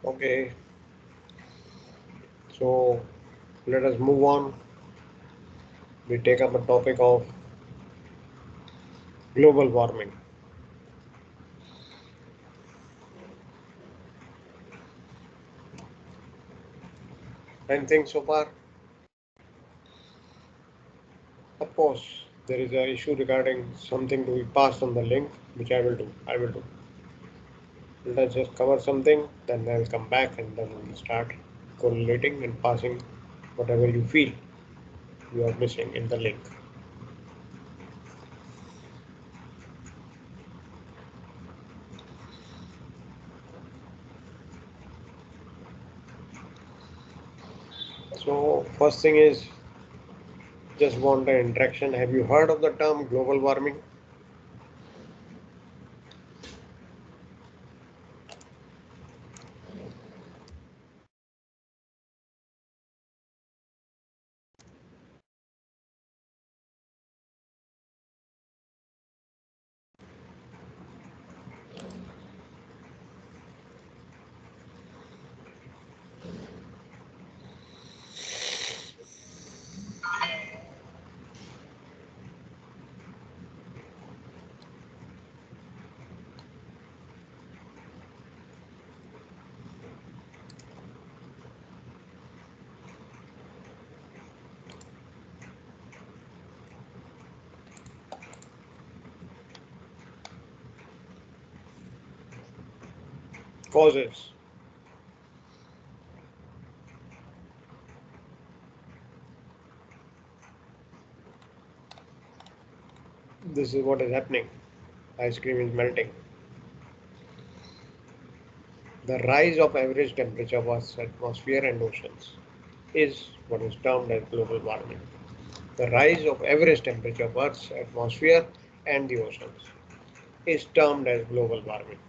Okay, so let us move on. We take up a topic of global warming. Anything so far? Of course, there is an issue regarding something to be passed on the link, which I will do. I will do. Let's just cover something, then I'll come back and then we'll start correlating and passing whatever you feel you are missing in the link. So first thing is just want an interaction. Have you heard of the term global warming? Causes. This is what is happening. Ice cream is melting. The rise of average temperature of Earth's atmosphere and oceans is what is termed as global warming. The rise of average temperature of Earth's atmosphere and the oceans is termed as global warming.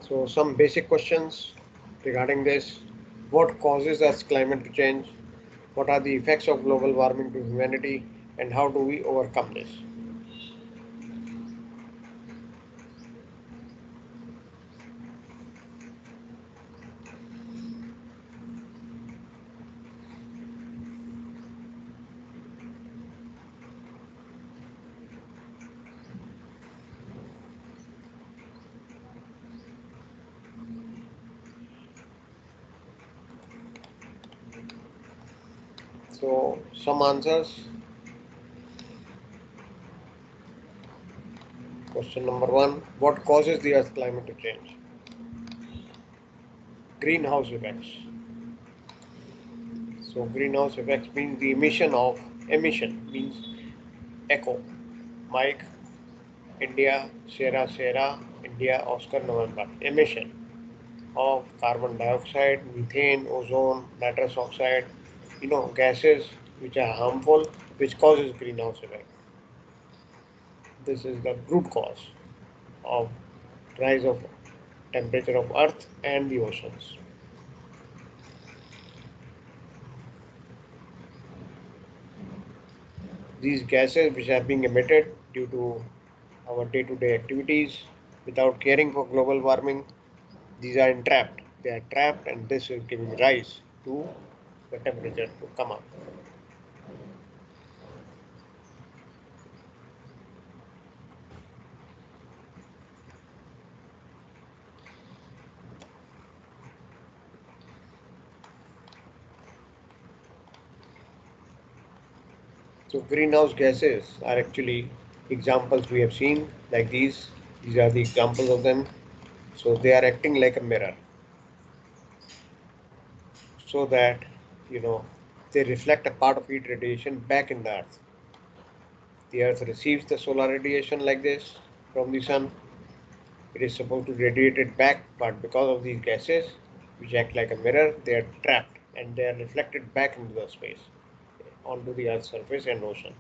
So some basic questions regarding this. What causes us climate to change? What are the effects of global warming to humanity and how do we overcome this? So some answers. Question number one, what causes the Earth climate to change? Greenhouse effects. So greenhouse effects means the emission means echo. Mike, India, Sierra, India, Oscar, November. Emission of carbon dioxide, methane, ozone, nitrous oxide, gases which are harmful, which causes greenhouse effect. This is the root cause of rise of temperature of Earth and the oceans. These gases which are being emitted due to our day-to-day activities without caring for global warming, these are entrapped. They are trapped and this is giving rise to the temperature to come up. So greenhouse gases are actually examples we have seen like these. These are the examples of them. So they are acting like a mirror so that you know they reflect a part of heat radiation back in the earth. The earth receives the solar radiation like this from the sun. It is supposed to radiate it back, but because of these gases, which act like a mirror, they are trapped and they are reflected back into the space, onto the Earth's surface and ocean.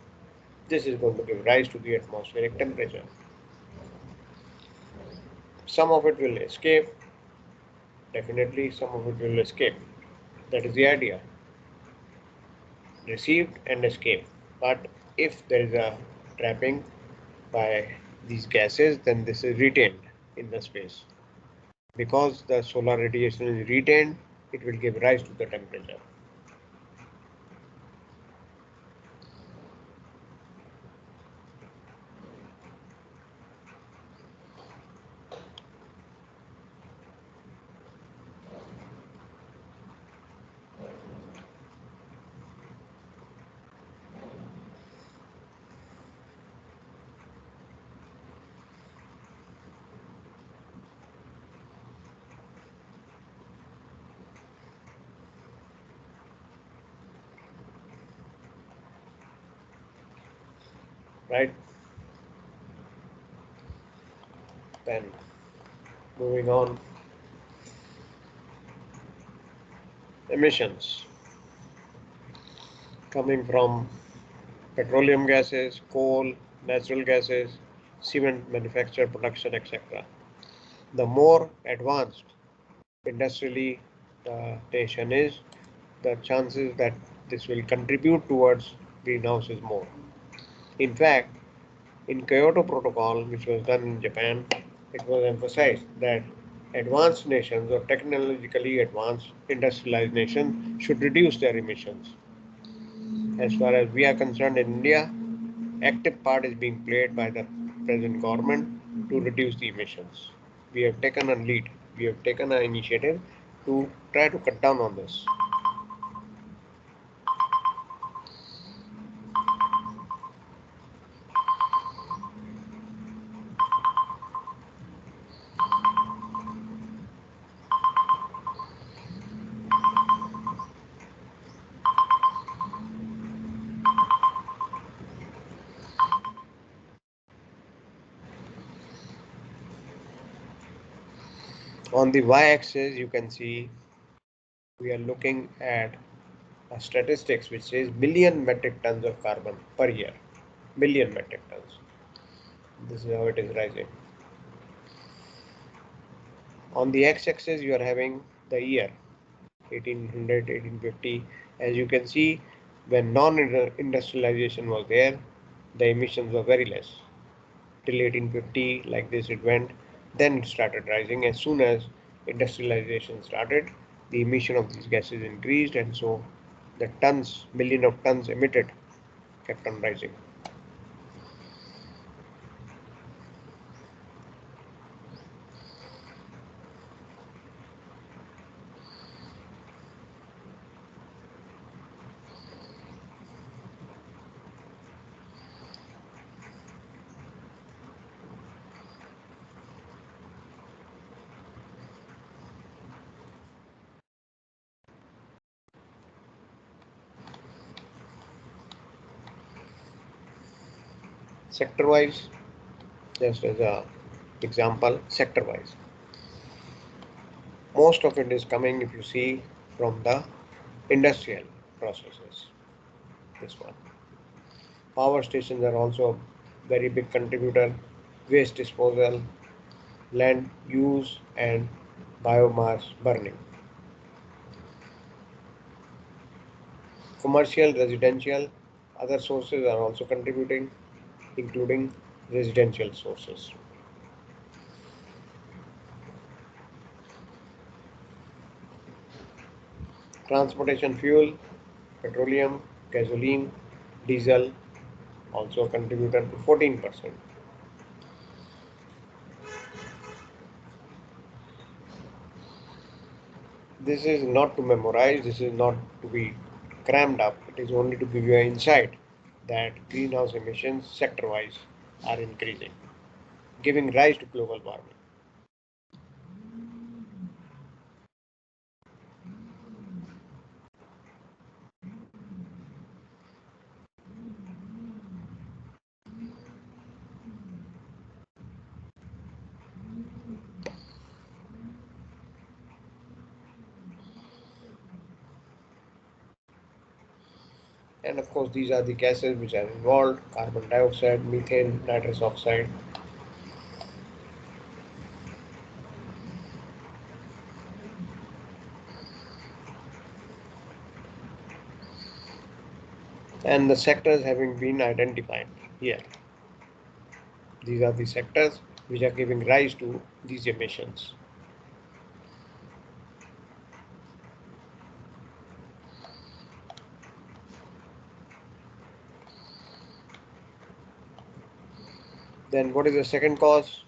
This is going to give rise to the atmospheric temperature. Some of it will escape, definitely, some of it will escape. That is the idea. Received and escaped. But if there is a trapping by these gases, then this is retained in the space. Because the solar radiation is retained, it will give rise to the temperature. Right? Then moving on, emissions coming from petroleum gases, coal, natural gases, cement manufacture, production, etc. The more advanced industrially the nation is, the chances that this will contribute towards greenhouse is more. In fact, in Kyoto Protocol, which was done in Japan, it was emphasized that advanced nations or technologically advanced industrialized nations should reduce their emissions. As far as we are concerned in India, active part is being played by the present government to reduce the emissions. We have taken a lead, we have taken an initiative to try to cut down on this. On the y-axis, you can see we are looking at a statistics which says million metric tons of carbon per year. Million metric tons. This is how it is rising. On the x-axis, you are having the year 1800, 1850. As you can see, when non-industrialization was there, the emissions were very less. Till 1850, like this it went. Then it started rising. As soon as industrialization started, the emission of these gases increased, and so the tons, million of tons emitted kept on rising. Sector wise, just as a example, sector wise, most of it is coming, if you see, from the industrial processes. This one, power stations are also a very big contributor. Waste disposal, land use, and biomass burning. Commercial, residential, other sources are also contributing, including residential sources. Transportation fuel, petroleum, gasoline, diesel, also a contributor to 14%. This is not to memorize, this is not to be crammed up, it is only to give you an insight that greenhouse emissions sector wise are increasing, giving rise to global warming. And of course, these are the gases which are involved: carbon dioxide, methane, nitrous oxide. and the sectors having been identified here. These are the sectors which are giving rise to these emissions. Then what is the second cause?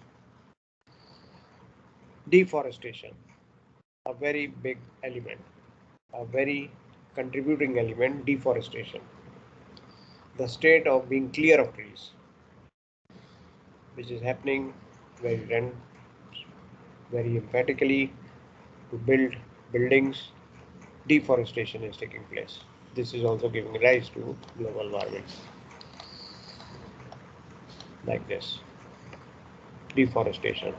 Deforestation, a very big element, a very contributing element, deforestation. The state of being clear of trees, which is happening very, very emphatically to build buildings. Deforestation is taking place. This is also giving rise to global warming, like this, deforestation.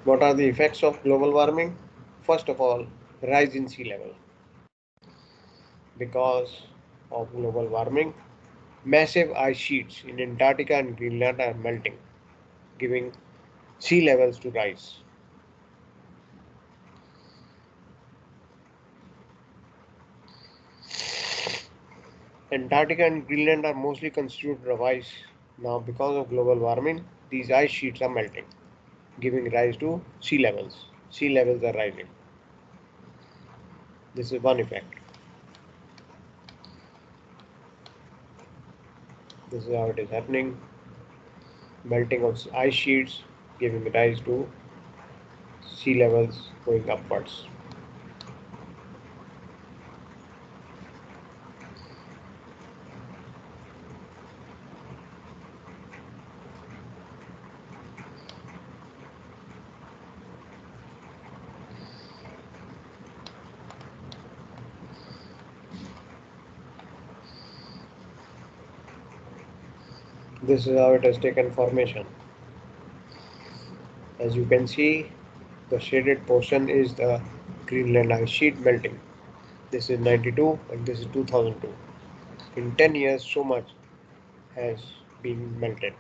What are the effects of global warming? First of all, rise in sea level. Because of global warming, massive ice sheets in Antarctica and Greenland are melting, giving sea levels to rise. Antarctica and Greenland are mostly constituted of ice. Now, because of global warming, these ice sheets are melting, giving rise to sea levels. Sea levels are rising. This is one effect. This is how it is happening. Melting of ice sheets giving rise to sea levels going upwards. This is how it has taken formation. As you can see, the shaded portion is the Greenland ice sheet melting. This is 92 and this is 2002. In 10 years, so much has been melted.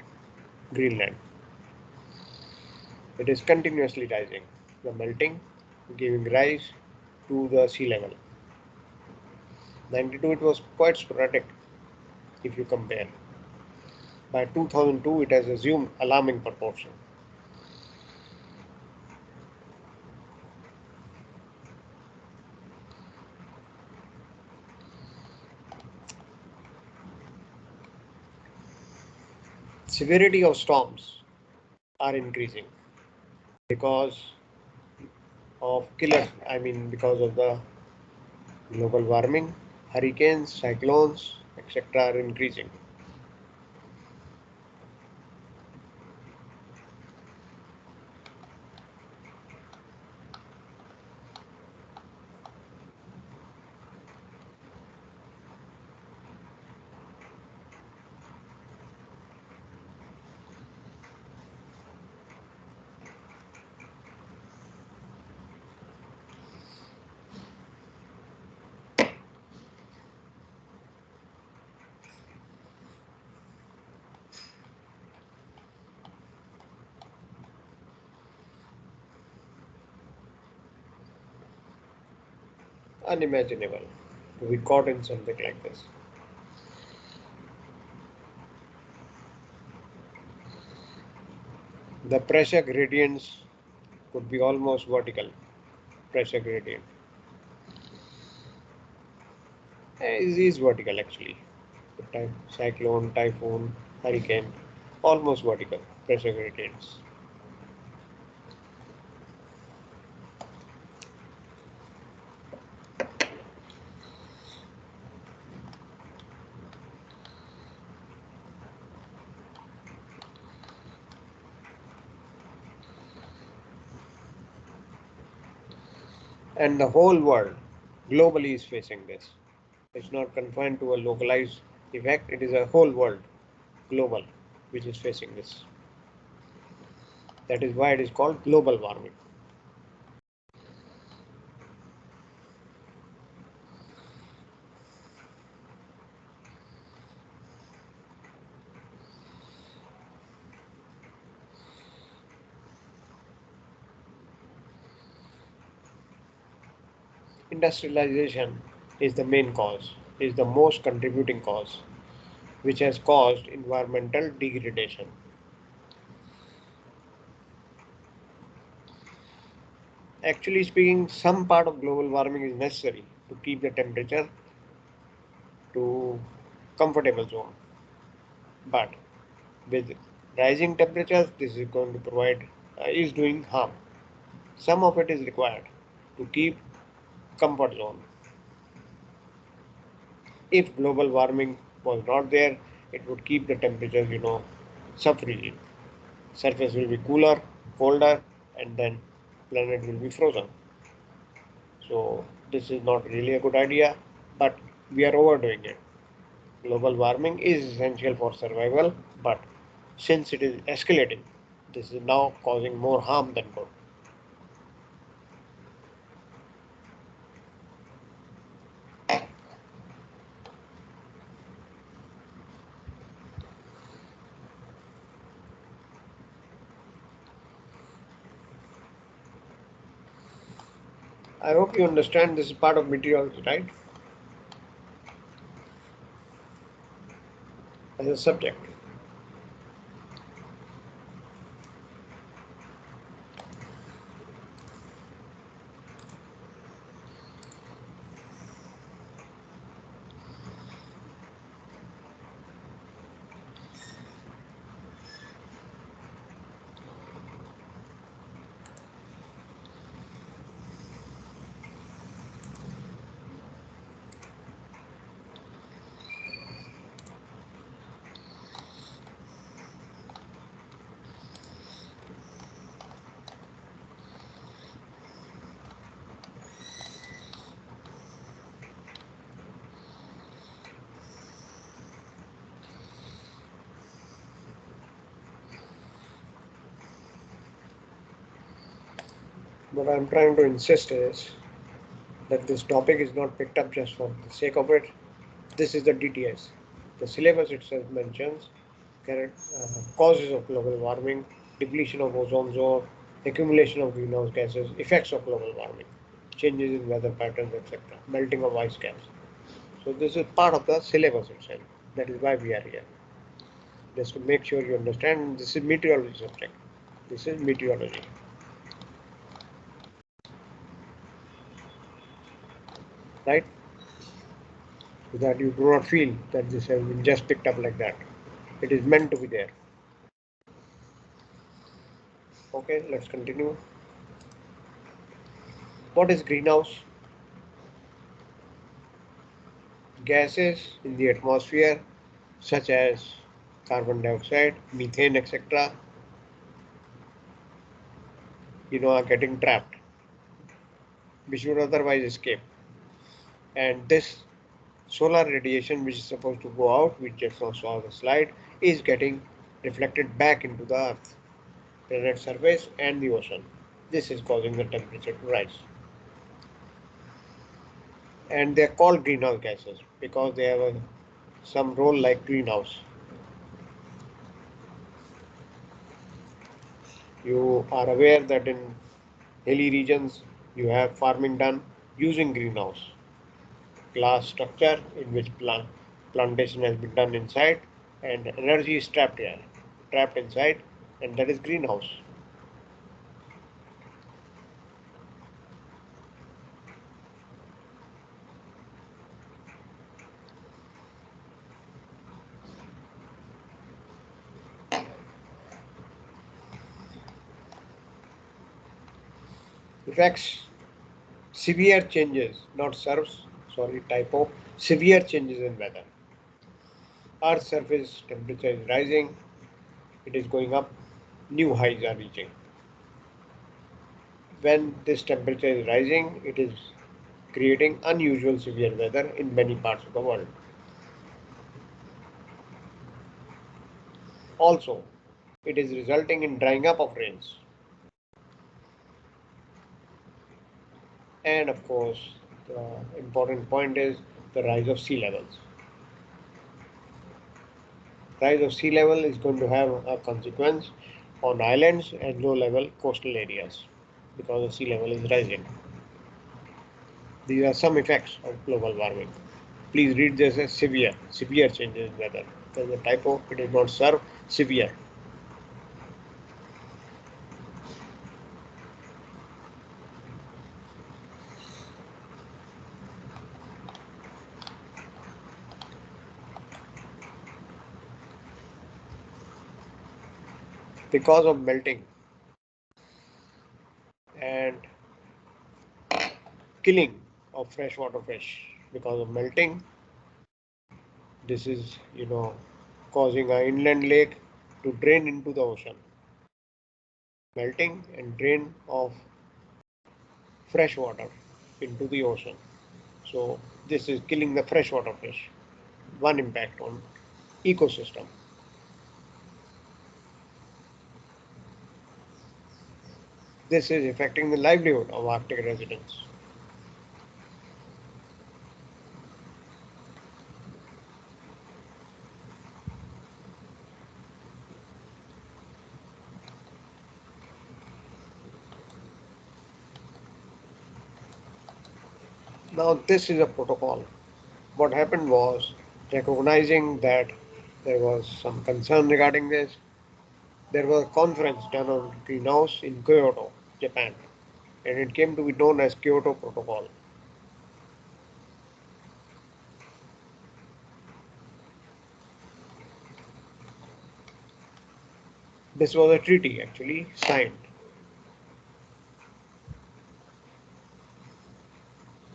Greenland. It is continuously rising. The melting giving rise to the sea level. 92 it was quite sporadic if you compare. By 2002 it has assumed alarming proportion. Severity of storms are increasing because of killers, because of the global warming, hurricanes, cyclones, etc. are increasing. Unimaginable to be caught in something like this. The pressure gradients could be almost vertical. Pressure gradient is vertical actually. The cyclone, typhoon, hurricane, almost vertical pressure gradients. And the whole world globally is facing this. It's not confined to a localized effect, it is a whole world, global, which is facing this. That is why it is called global warming. Industrialization is the main cause, is the most contributing cause, which has caused environmental degradation. Actually speaking, some part of global warming is necessary to keep the temperature to comfortable zone. But with rising temperatures, this is going to provide is doing harm. Some of it is required to keep comfort zone. If global warming was not there, it would keep the temperatures, sub-freezing. Surface will be cooler, colder, and then planet will be frozen. So this is not really a good idea, but we are overdoing it. Global warming is essential for survival, but since it is escalating, this is now causing more harm than good. I hope you understand this is part of meteorology, right? As a subject. What I'm trying to insist is that this topic is not picked up just for the sake of it. This is the DTS. The syllabus itself mentions causes of global warming, depletion of ozone zone, accumulation of greenhouse gases, effects of global warming, changes in weather patterns, etc., melting of ice caps. So this is part of the syllabus itself. That is why we are here. Just to make sure you understand, this is meteorology subject. This is meteorology, right? So that you do not feel that this has been just picked up like that. It is meant to be there. Okay, let's continue. What is greenhouse? Gases in the atmosphere, such as carbon dioxide, methane, etc., are getting trapped, which would otherwise escape. And this solar radiation, which is supposed to go out, we just now saw the slide, is getting reflected back into the Earth, planet surface, and the ocean. This is causing the temperature to rise. And they are called greenhouse gases because they have some role like greenhouse. You are aware that in hilly regions you have farming done using greenhouse glass structure in which plantation has been done inside and energy is trapped here, trapped inside, and that is greenhouse. Effects severe changes, not serves, sorry, typo, severe changes in weather. Earth's surface temperature is rising, it is going up, new highs are reaching. When this temperature is rising, it is creating unusual severe weather in many parts of the world. Also, it is resulting in drying up of rains. And of course, the important point is the rise of sea levels. Rise of sea level is going to have a consequence on islands and low-level coastal areas because the sea level is rising. These are some effects of global warming. Please read this as severe changes in weather. There is a typo, it is not serve, severe. Because of melting and killing of freshwater fish, because of melting, this is, causing an inland lake to drain into the ocean. Melting and drain of fresh water into the ocean. So this is killing the freshwater fish. One impact on ecosystem. This is affecting the livelihood of Arctic residents. Now this is a protocol. What happened was, recognizing that there was some concern regarding this, there was a conference done on greenhouse in Kyoto, Japan, and it came to be known as Kyoto Protocol. This was a treaty actually signed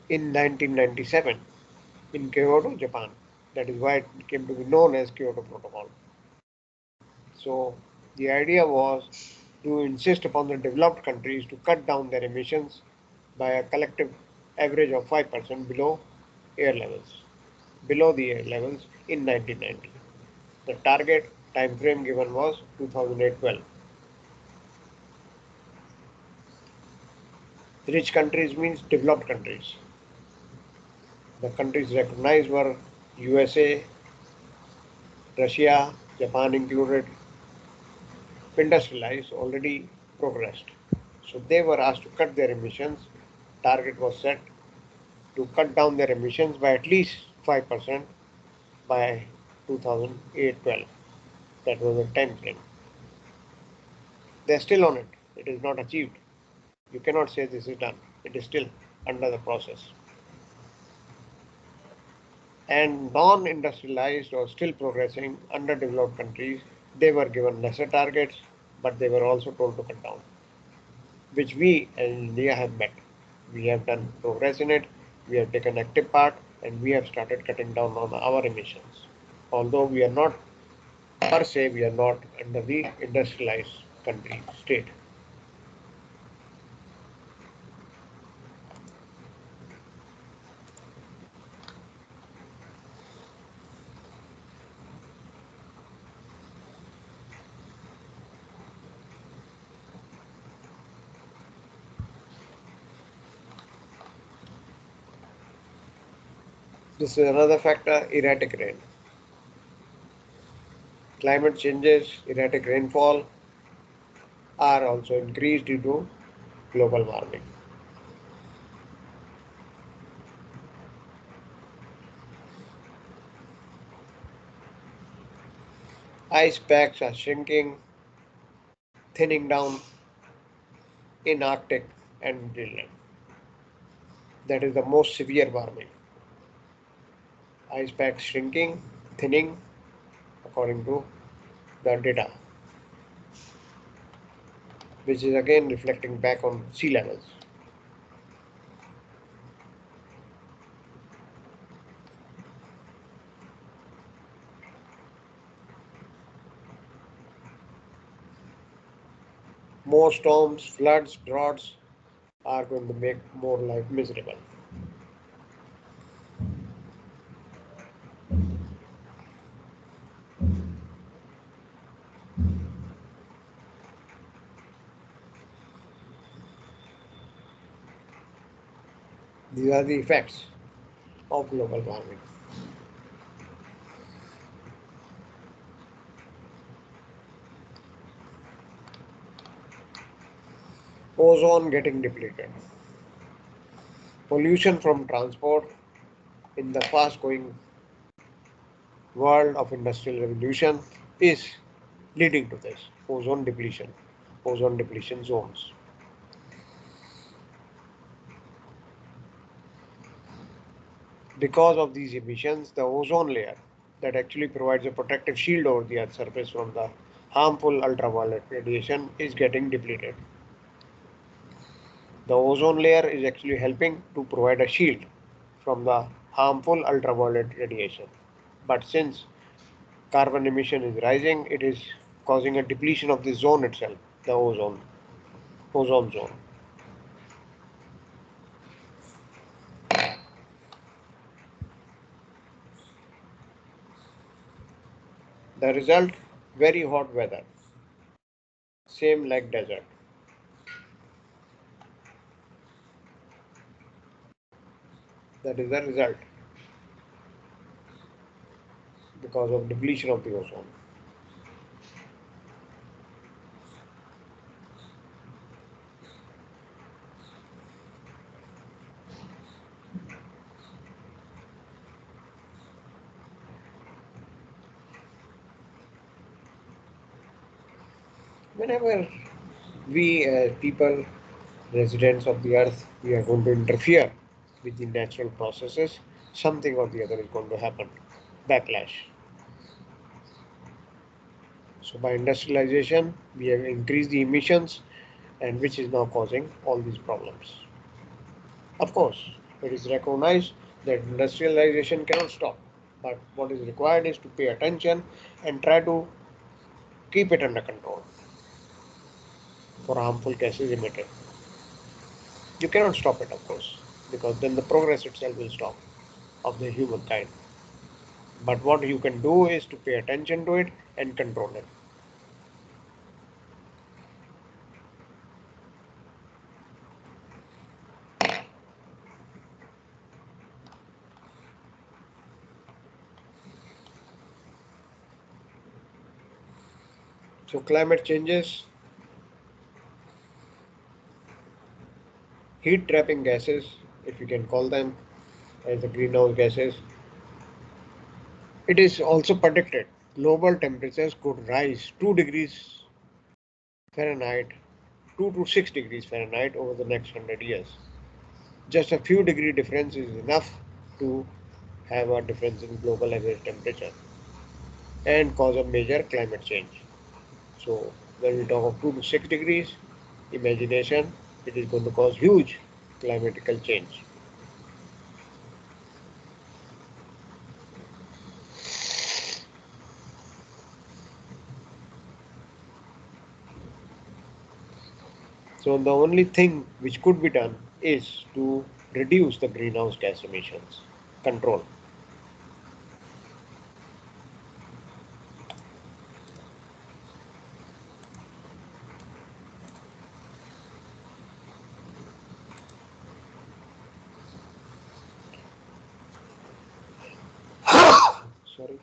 in 1997 in Kyoto, Japan. That is why it came to be known as Kyoto Protocol. So the idea was to insist upon the developed countries to cut down their emissions by a collective average of 5% below the air levels in 1990. The target time frame given was 2012. Rich countries means developed countries. The countries recognized were USA, Russia, Japan included, industrialized, already progressed. So they were asked to cut their emissions. Target was set to cut down their emissions by at least 5% by 2008-12. That was the time frame. They're still on it. It is not achieved. You cannot say this is done. It is still under the process. And non-industrialized or still progressing underdeveloped countries, they were given lesser targets, but they were also told to cut down, which we in India have met. We have done progress in it, we have taken active part, and we have started cutting down on our emissions. Although we are not, per se, we are not under the industrialized country state. This is another factor, erratic rain. Climate changes, erratic rainfall are also increased due to global warming. Ice packs are shrinking, thinning down in Arctic and Greenland. That is the most severe warming. Ice packs shrinking, thinning, according to the data, which is again reflecting back on sea levels. More storms, floods, droughts are going to make more life miserable. These are the effects of global warming. Ozone getting depleted. Pollution from transport in the fast going world of industrial revolution is leading to this ozone depletion zones. Because of these emissions, the ozone layer that actually provides a protective shield over the Earth's surface from the harmful ultraviolet radiation is getting depleted. The ozone layer is actually helping to provide a shield from the harmful ultraviolet radiation. But since carbon emission is rising, it is causing a depletion of the zone itself, the ozone zone. The result, very hot weather, same like desert. That is the result because of depletion of the ozone. Whenever we people, residents of the earth, we are going to interfere with the natural processes, something or the other is going to happen. Backlash. So by industrialization, we have increased the emissions and which is now causing all these problems. Of course, it is recognized that industrialization cannot stop, but what is required is to pay attention and try to keep it under control for harmful gases emitted. You cannot stop it, of course, because then the progress itself will stop of the humankind. But what you can do is to pay attention to it and control it. So climate changes, heat trapping gases, if you can call them as the greenhouse gases, it is also predicted global temperatures could rise 2 degrees Fahrenheit, 2 to 6 degrees Fahrenheit over the next 100 years. Just a few degree difference is enough to have a difference in global average temperature and cause a major climate change. So when we talk of 2 to 6 degrees, imagination, it is going to cause huge climatical change. So the only thing which could be done is to reduce the greenhouse gas emissions, control. Sorry.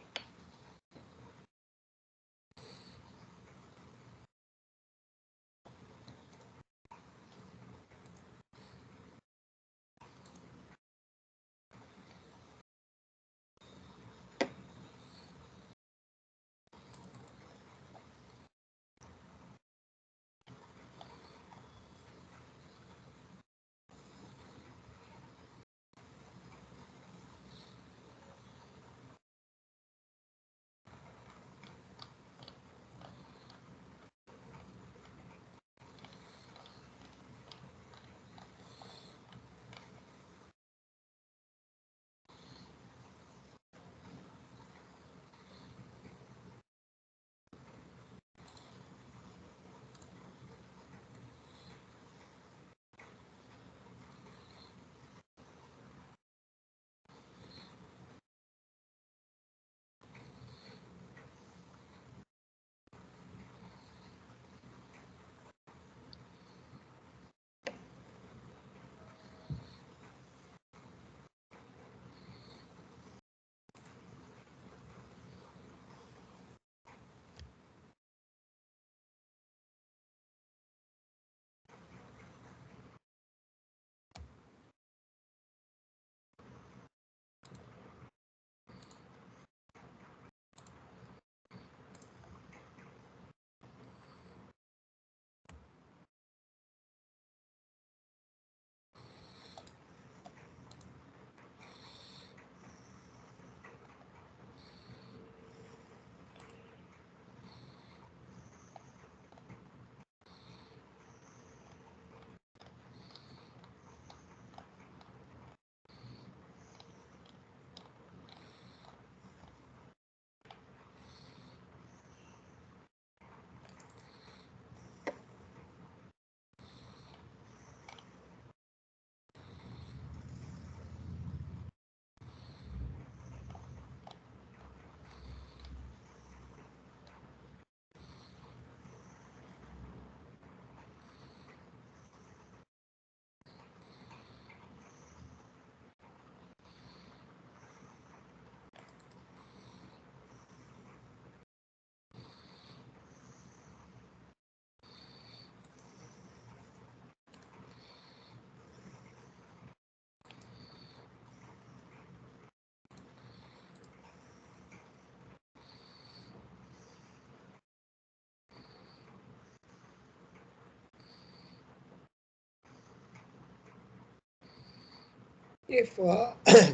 If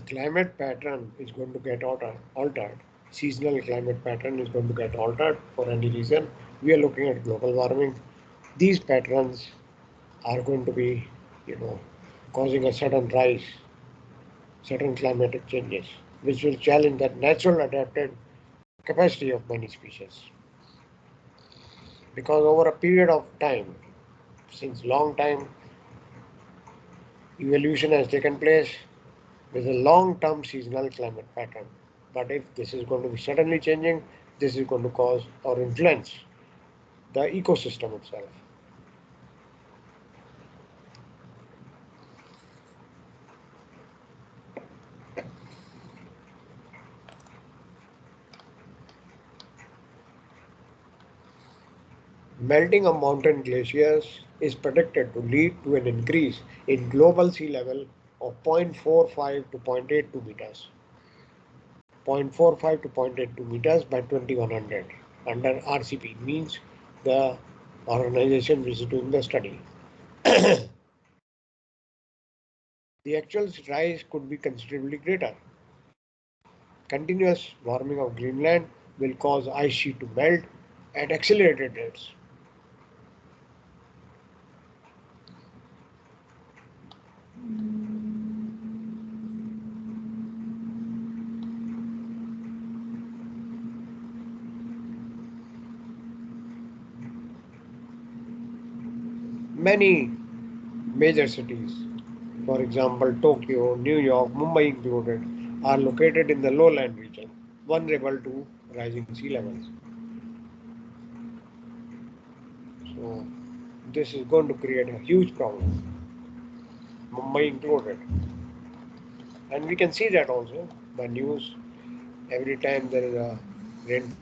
climate pattern is going to get altered, seasonal climate pattern is going to get altered for any reason, we are looking at global warming. These patterns are going to be, you know, causing a sudden rise, sudden climatic changes, which will challenge the natural adapted capacity of many species. Because over a period of time, since long time, evolution has taken place with a long-term seasonal climate pattern. But if this is going to be suddenly changing, this is going to cause or influence the ecosystem itself. Melting of mountain glaciers is predicted to lead to an increase in global sea level of 0.45 to 0.82 meters. 0.45 to 0.82 meters by 2100 under RCP means the organization which is doing the study. The actual rise could be considerably greater. Continuous warming of Greenland will cause ice sheet to melt at accelerated rates. Many major cities, for example Tokyo, New York, Mumbai included, are located in the lowland region, vulnerable to rising sea levels. So this is going to create a huge problem, Mumbai included. And we can see that also by news. Every time there is a rain.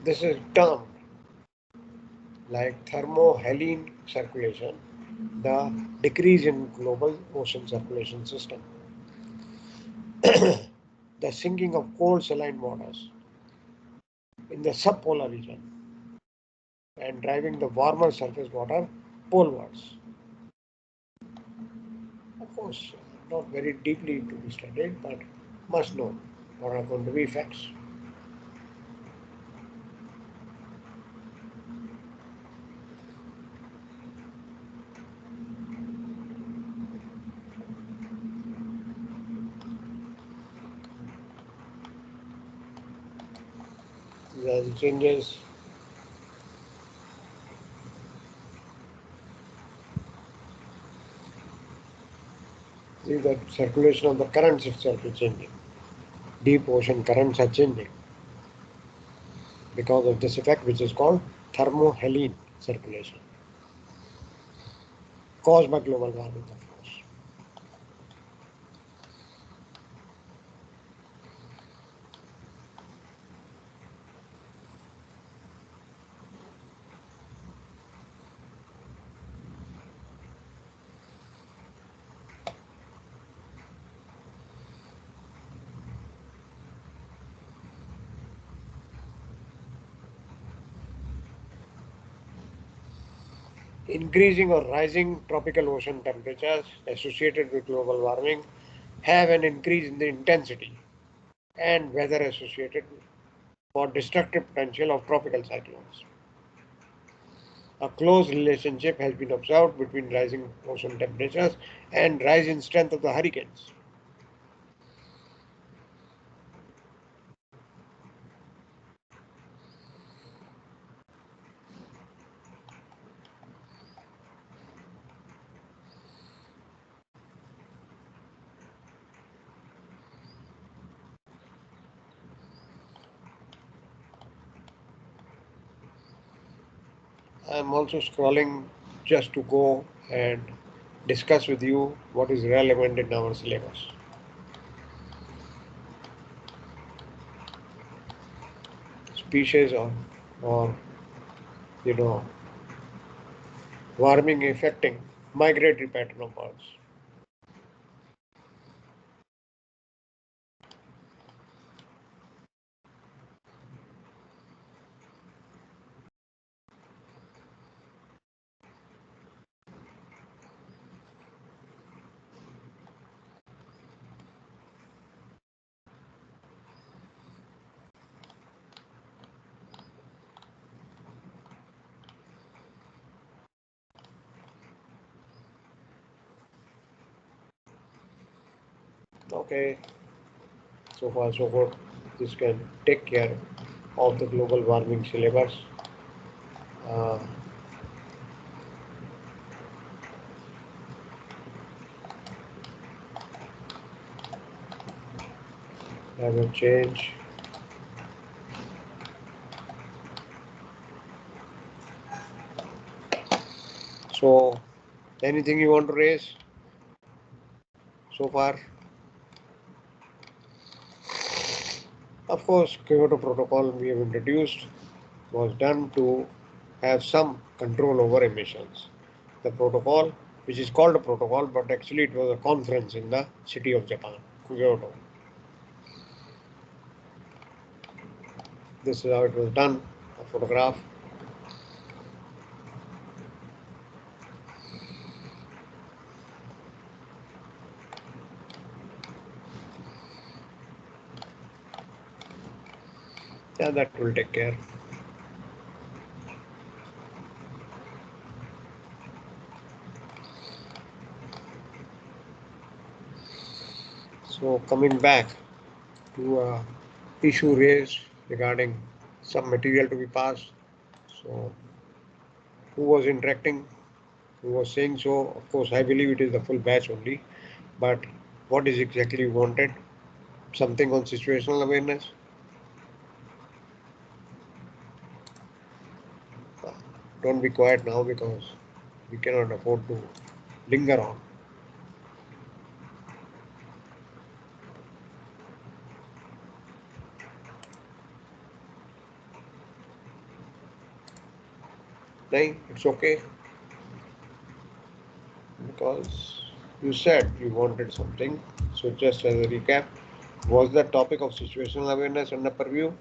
This is termed like thermohaline circulation, the decrease in global ocean circulation system, the sinking of cold saline waters in the subpolar region, and driving the warmer surface water polewards. Of course, not very deeply to be studied, but must know what are going to be effects. The changes. See, the circulation of the currents itself is changing. Deep ocean currents are changing because of this effect, which is called thermohaline circulation, caused by global warming, of course. Increasing or rising tropical ocean temperatures associated with global warming have an increase in the intensity and weather associated for destructive potential of tropical cyclones. A close relationship has been observed between rising ocean temperatures and rise in strength of the hurricanes. I'm also scrolling just to go and discuss with you what is relevant in our syllabus. Species or you know warming affecting migratory pattern of birds. Okay, so far so good. This can take care of the global warming syllabus. Uh, climate change. So, anything you want to raise so far? Of course, Kyoto Protocol we have introduced was done to have some control over emissions. The protocol, which is called a protocol, but actually it was a conference in the city of Japan, Kyoto. This is how it was done, a photograph. Yeah, that will take care. So coming back to a issue raised regarding some material to be passed. So who was interacting? Who was saying so? Of course, I believe it is the full batch only. But what is exactly wanted? Something on situational awareness? Don't be quiet now because we cannot afford to linger on. No, it's okay because you said you wanted something. So just as a recap, was the topic of situational awareness under purview?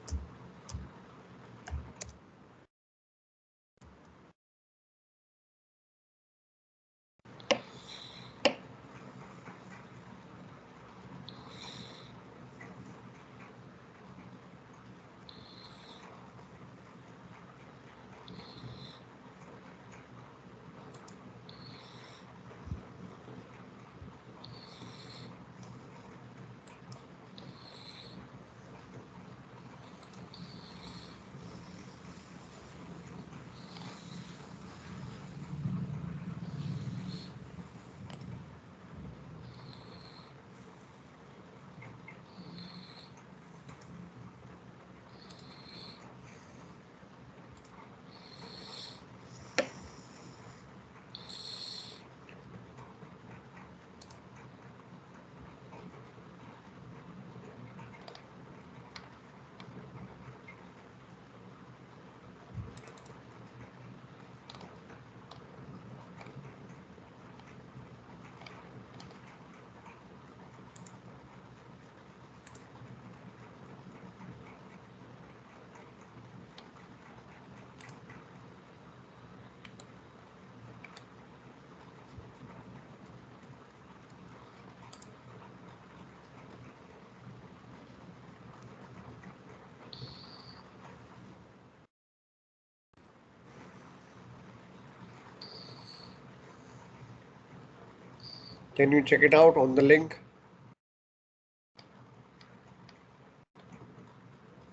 Can you check it out on the link?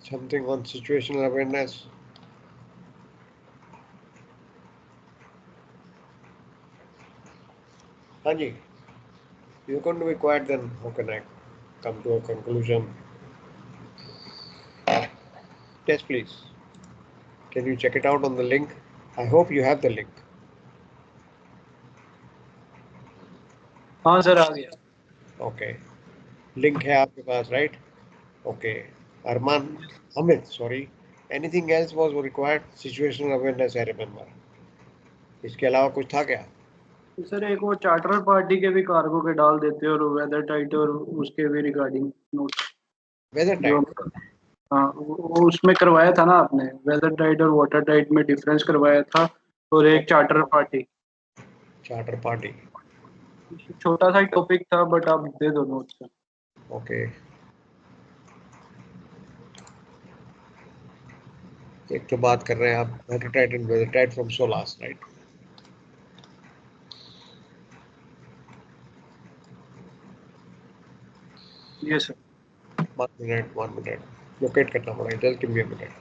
Something on situational awareness. Haji, you're going to be quiet then. How can I come to a conclusion? Yes, please. Can you check it out on the link? I hope you have the link. हाँ sir, आ गया। Okay, link है आपके पास, right? Okay, Arman, Amit, sorry, anything else was required? Situational awareness, I remember. इसके अलावा कुछ था क्या? तो सर एक वो चार्टर पार्टी के भी कार्गो के डाल देते और वेदर टाइट और उसके भी रिगार्डिंग नोट वेदर जो टाइप? हाँ वो उसमें करवाया था ना आपने, वेदर टाइट और वाटर टाइट में डिफरेंस करवाया था, और एक चार्टर पार्टी। Charter party. छोटा सा टॉपिक था बट आप दे दो नोट्स। ओके, एक तो बात कर रहे हैं आप water tight and weather tight from SOLAS, right? ये सर। 1 मिनट, 1 मिनट, लोकेट करना पड़ेगा, just give me a minute.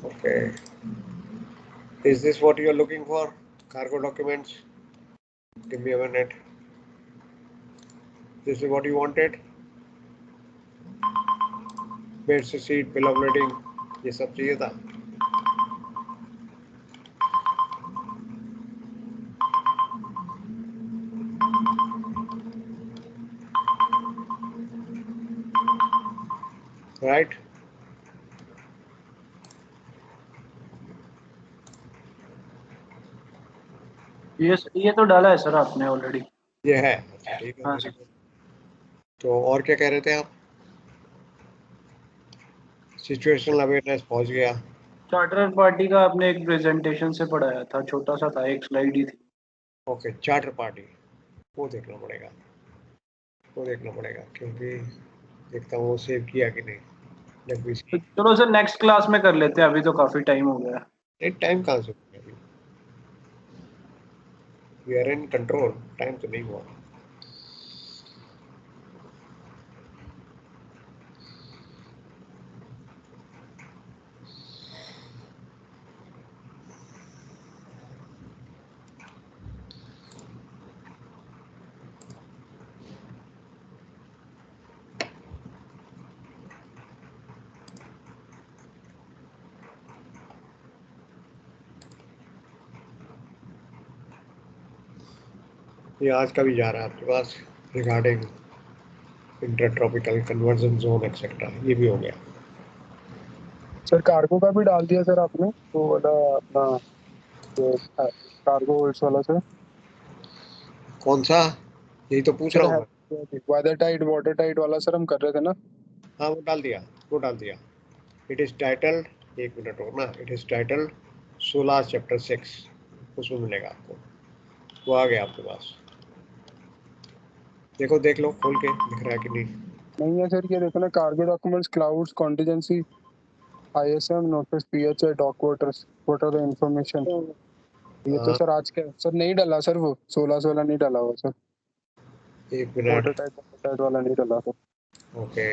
Okay. Is this what you are looking for? Cargo documents? Give me a minute. This is what you wanted? Bed sheet, bill of lading, ये सब चाहिए था? Right? ये तो डाला है सर आपने already. ये है, अच्छा ठीक है, हाँ वेरी सर। गुड। तो और क्या कह रहे थे आप? सिचुएशनल अवेयरनेस पहुंच गया। चार्टर पार्टी का आपने एक प्रेजेंटेशन से पढ़ाया था, छोटा सा था, एक स्लाइड ही थी। ओके, चार्टर पार्टी, वो देखना पड़ेगा, वो देखना पड़ेगा, क्योंकि देखता हूँ वो सेव किया कि नहीं। लेट मी तो सी। चलो सर नेक्स्ट क्लास में कर लेते हैं, अभी तो काफी टाइम हो गया। नहीं, टाइम कहाँ से हो गया अभी? We are in control, time तो नहीं हुआ। ये आज का भी जा रहा है आपके पास, regarding intertropical convergence zone etcetera, ये भी हो गया। सर कार्गो का भी डाल दिया सर आपने, वो वाला अपना कार्गो होल्ड्स वाला सर। कौन सा? यही तो पूछ रहा हूँ मैं। वेदर टाइट वाटर टाइट वाला सर हम कर रहे थे ना। हाँ वो डाल दिया, वो डाल दिया। इट इज टाइटल्ड, एक मिनट और ना, इट इज टाइटल्ड सोलह चैप्टर 6, उसमें मिलेगा आपको। वो आ गया आपके पास, देखो देख लो खोल के, दिख रहा है कि नहीं? नहीं है सर, ये देखो ना, cargo documents, clouds, contingency, ISM, notice, PHA, dock waters, what are the information. ये तो हाँ, सर आज के सर नहीं डाला सर, वो 16 नहीं डाला हुआ सर। एक वाटर मिनट। टाइट वाला नहीं डाला sir. Okay,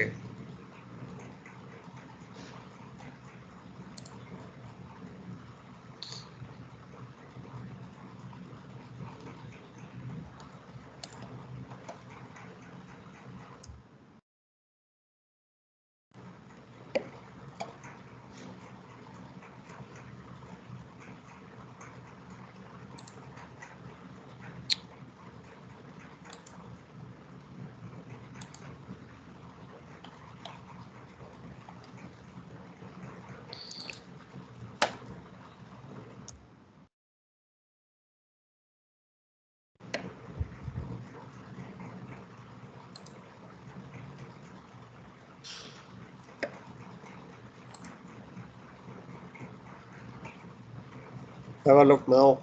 have a look now.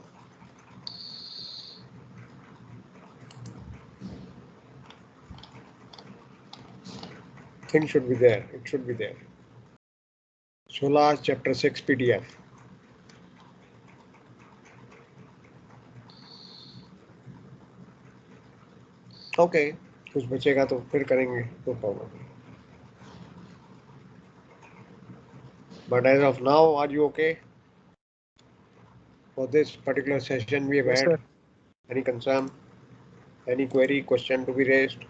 Thing should be there, it should be there. Solar chapter 6 PDF. Okay, कुछ बचेगा तो फिर करेंगे, no problem. But as of now, are you okay for this particular session we have Yes had? sir. Any concern, any query, question to be raised?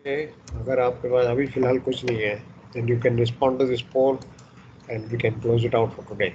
Okay, अगर आपके पास अभी फिलहाल कुछ नहीं है, then you can respond to this poll and we can close it out for today.